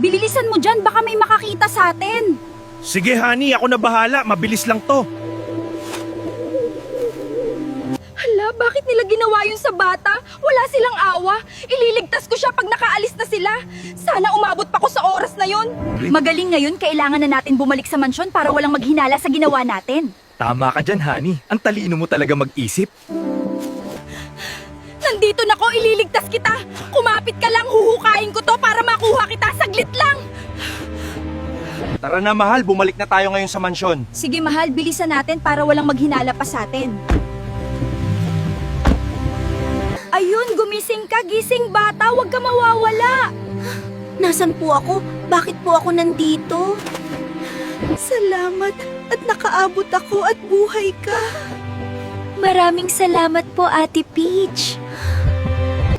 Bililisan mo dyan, baka may makakita sa atin. Sige honey, ako na bahala. Mabilis lang to. Hala, bakit nila ginawa yun sa bata? Wala silang awa. Ililigtas ko siya pag nakaalis na sila. Sana umabot pa ko sa oras na yun. Magaling ngayon, kailangan na natin bumalik sa mansyon para walang maghinala sa ginawa natin. Tama ka dyan, honey. Ang talino mo talaga mag-isip. Nandito na ko, ililigtas kita. Kumapit ka lang, huhukain ko to para makuha kita. Saglit lang. Tara na mahal, bumalik na tayo ngayon sa mansyon. Sige mahal, bilisan natin para walang maghinala pa sa atin. Ayun, gumising ka, gising bata, huwag ka mawawala. Nasaan po ako? Bakit po ako nandito? Salamat at nakaabot ako at buhay ka. Maraming salamat po, Ate Peach.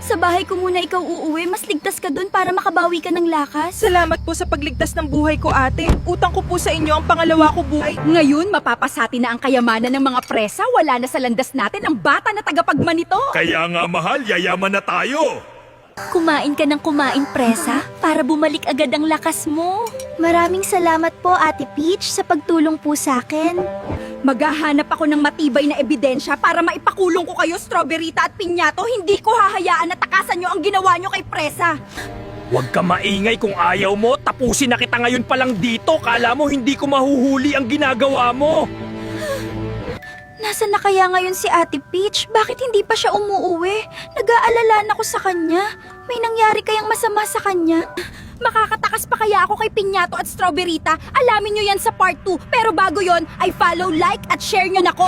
Sa bahay ko muna ikaw uuwi, mas ligtas ka dun para makabawi ka ng lakas. Salamat po sa pagligtas ng buhay ko, ate. Utang ko po sa inyo ang pangalawa ko buhay. Ngayon, mapapasati na ang kayamanan ng mga presa, wala na sa landas natin ang bata na tagapagmanito. Kaya nga mahal, yayaman na tayo. Kumain ka ng kumain, presa, para bumalik agad ang lakas mo. Maraming salamat po, Ate Peach, sa pagtulong po sa akin. Maghahanap ako ng matibay na ebidensya para maipakulong ko kayo, Strawberryta at Pinyato. Hindi ko hahayaan na takasan nyo ang ginawa nyo kay Presa. Huwag ka maingay kung ayaw mo. Tapusin na kita ngayon pa lang dito. Kala mo hindi ko mahuhuli ang ginagawa mo. Nasaan na kaya ngayon si Ate Peach? Bakit hindi pa siya umuuwi? Nag-aalala na ako sa kanya. May nangyari kayang masama sa kanya? Makakatakas pa kaya ako kay Pinyato at Strawberryta? Alamin nyo yan sa part 2. Pero bago yon, ay follow, like at share nyo na ko.